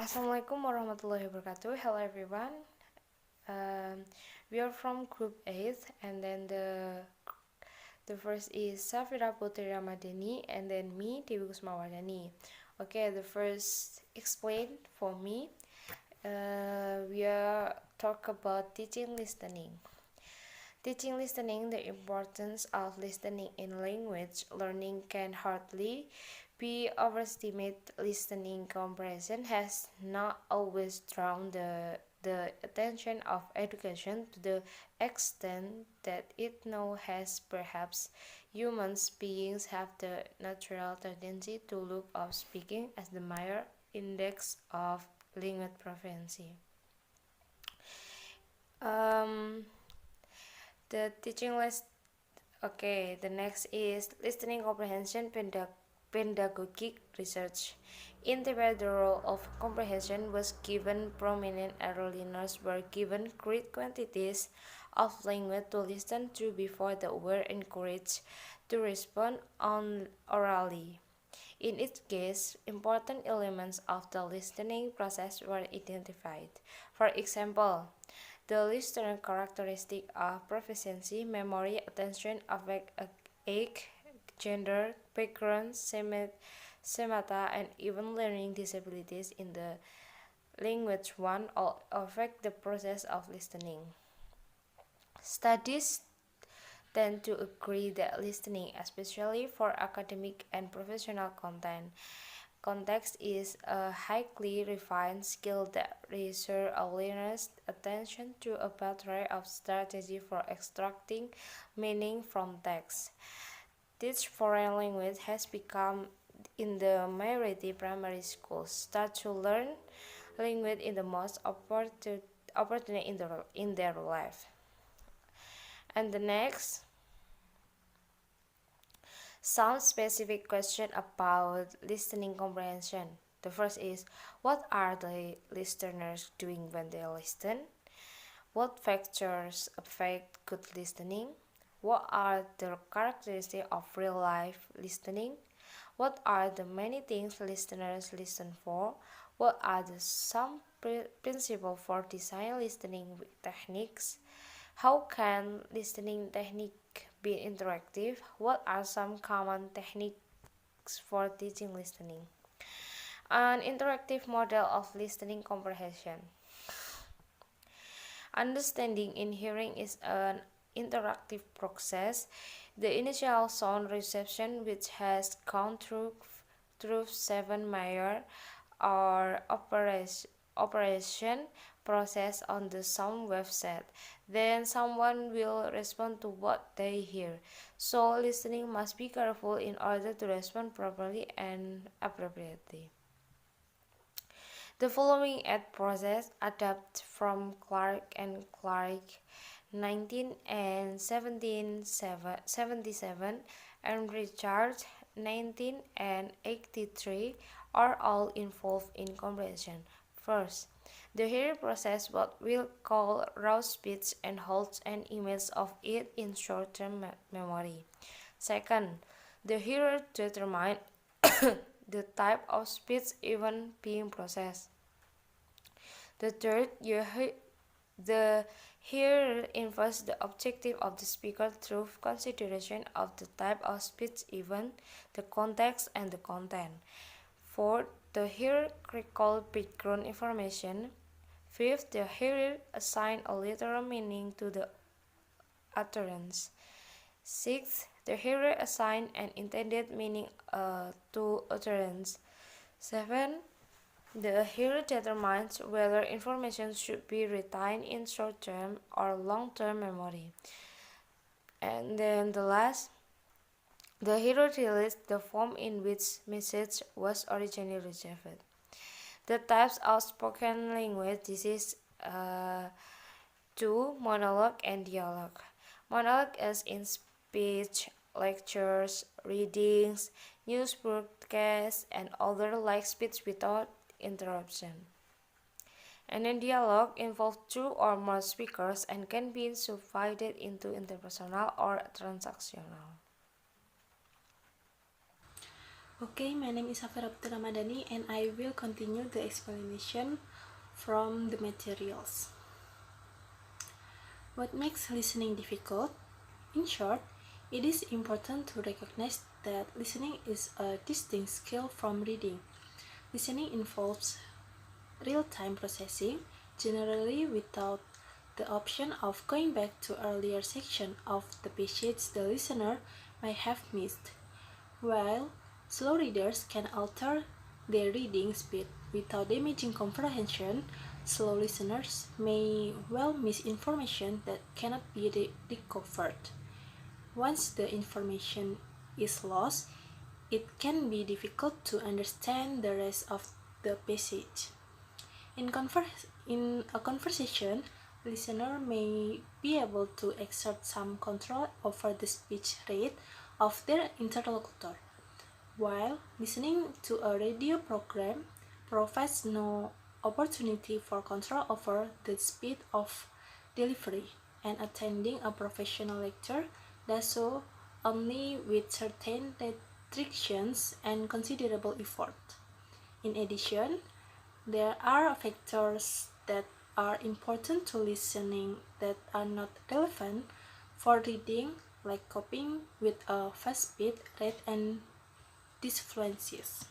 Assalamualaikum warahmatullahi wabarakatuh. Hello everyone. We are from group 8 and then the first is Safira Putri Ramadhani and then me Dewi Kusmawardhani. Okay, the first explain for me. We are talk about teaching listening. Teaching listening, the importance of listening in language learning can hardly be overestimated. Listening comprehension has not always drawn the attention of education to the extent that it now has. Perhaps human beings have the natural tendency to look up speaking as the major index of language proficiency. Um, the teaching list. Okay, the next is listening comprehension pedagogic research. In the where the role of comprehension was given prominent, early learners were given great quantities of language to listen to before they were encouraged to respond on orally. In each case, important elements of the listening process were identified. For example, the listener characteristic are proficiency, memory, attention, affect, age, gender, background, semata, and even learning disabilities in the language one all affect the process of listening. Studies tend to agree that listening, especially for academic and professional context, is a highly refined skill that requires a learner's attention to a battery of strategy for extracting meaning from text. Teach foreign language has become in the majority primary schools start to learn language in the most opportunity in their life. And the next, some specific question about listening comprehension. The first is, what are the listeners doing when they listen? What factors affect good listening? What are the characteristics of real life listening? What are the many things listeners listen for? What are the some principles for design listening techniques? How can listening technique be interactive? What are some common techniques for teaching listening? An interactive model of listening comprehension. Understanding in hearing is an interactive process. The initial sound reception, which has gone through 7 major or operation process on the sound wave set. Then someone will respond to what they hear. So listening must be careful in order to respond properly and appropriately. The following ad process adapted from Clark and Clark 19 and 1777 and Richard 19 and 83 are all involved in comprehension. First, the hearing process what we'll call raw speech and holds an image of it in short-term memory. Second, the hearer determines the type of speech even being processed. The third, the hearer infers the objective of the speaker through consideration of the type of speech even, the context, and the content. Fourth, the hearer recalls background information. Fifth, the hearer assigns a literal meaning to the utterance. Sixth, the hearer assigns an intended meaning to utterance. 7. The hearer determines whether information should be retained in short-term or long-term memory. And then the last, the hearer relates the form in which message was originally received. The types of spoken language, this is 2, monologue and dialogue. Monologue is in speech, lectures, readings, news broadcasts, and other like speech without interruption. And then dialogue involves two or more speakers and can be subdivided into interpersonal or transactional. Okay, my name is Hafir Abdul Ramadhani and I will continue the explanation from the materials. What makes listening difficult? In short, it is important to recognize that listening is a distinct skill from reading. Listening involves real-time processing, generally without the option of going back to earlier section of the passage the listener may have missed. While slow readers can alter their reading speed without damaging comprehension, slow listeners may well miss information that cannot be recovered. Once the information is lost, it can be difficult to understand the rest of the passage. In a conversation, listener may be able to exert some control over the speech rate of their interlocutor, while listening to a radio program provides no opportunity for control over the speed of delivery, and attending a professional lecture does so only with certain restrictions and considerable effort. In addition, there are factors that are important to listening that are not relevant for reading, like coping with a fast speed rate and disfluencies.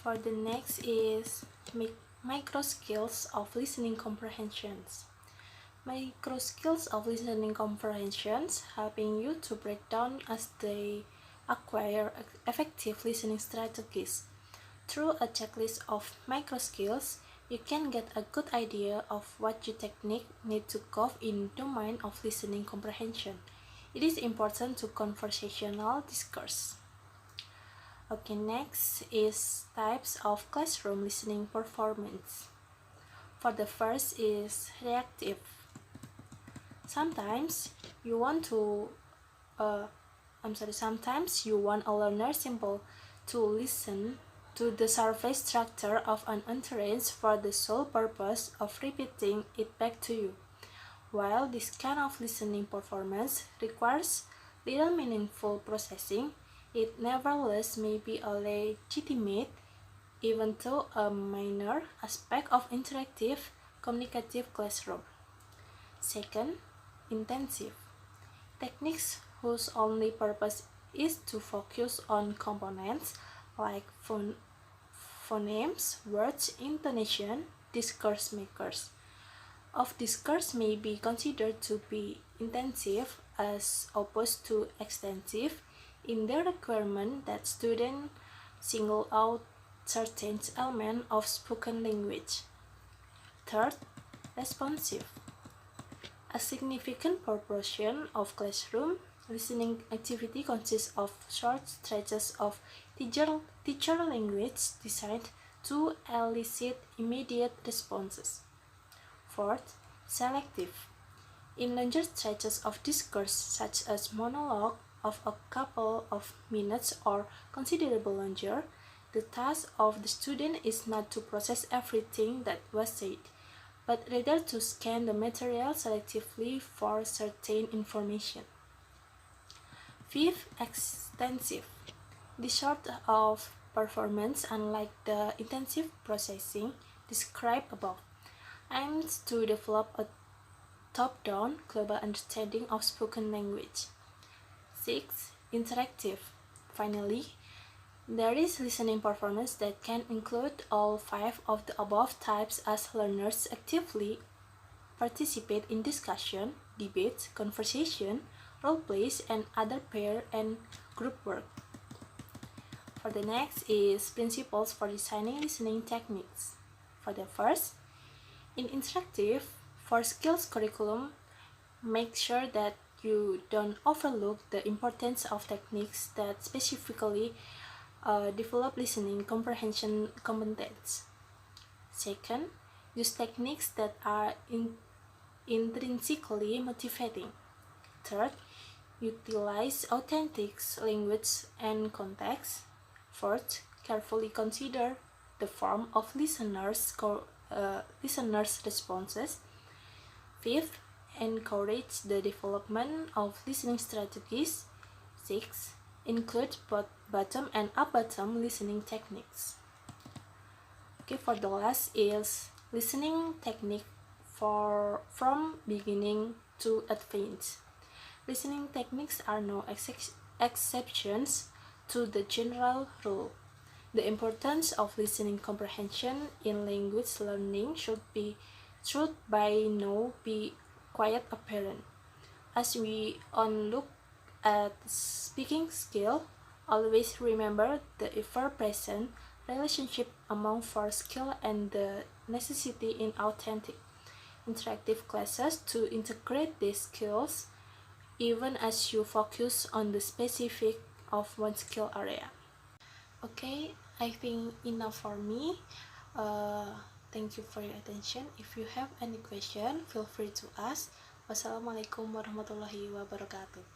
For the next is micro skills of listening comprehensions. Micro skills of listening comprehensions helping you to break down as they acquire effective listening strategies. Through a checklist of micro skills, you can get a good idea of what your technique need to cover in domain of listening comprehension. It is important to conversational discourse. Okay, next is types of classroom listening performance. For the first is reactive. Sometimes you want sometimes you want a learner simple to listen to the surface structure of an utterance for the sole purpose of repeating it back to you. While this kind of listening performance requires little meaningful processing, it nevertheless may be a legitimate, even though a minor, aspect of interactive, communicative classroom. Second, intensive. Techniques whose only purpose is to focus on components like phonemes, words, intonation, discourse makers. Of discourse may be considered to be intensive as opposed to extensive in their requirement that students single out certain elements of spoken language. Third, responsive. A significant proportion of classroom listening activity consists of short stretches of teacher language designed to elicit immediate responses. Fourth, selective. In longer stretches of discourse, such as monologue of a couple of minutes or considerable longer, the task of the student is not to process everything that was said, but rather to scan the material selectively for certain information. Fifth, extensive. This sort of performance, unlike the intensive processing described above, aims to develop a top-down global understanding of spoken language. 6. Interactive. Finally, there is listening performance that can include all 5 of the above types as learners actively participate in discussion, debate, conversation, role plays, and other pair and group work. For the next is principles for designing listening techniques. For the first, in interactive, for skills curriculum, make sure that you don't overlook the importance of techniques that specifically develop listening comprehension competence. Second, use techniques that are intrinsically motivating. Third, utilize authentic language and context. Fourth, carefully consider the form of listeners' responses. Fifth, encourage the development of listening strategies. 6. include both bottom and up bottom listening techniques. Okay, for the last is listening technique from beginning to advanced. Listening techniques are no exceptions to the general rule. The importance of listening comprehension in language learning should by now be quite apparent. As we on look at speaking skill, always remember the ever-present relationship among first skill and the necessity in authentic, interactive classes to integrate these skills even as you focus on the specific of one skill area. Okay, I think enough for me. Thank you for your attention. If you have any question, feel free to ask. Wassalamualaikum warahmatullahi wabarakatuh.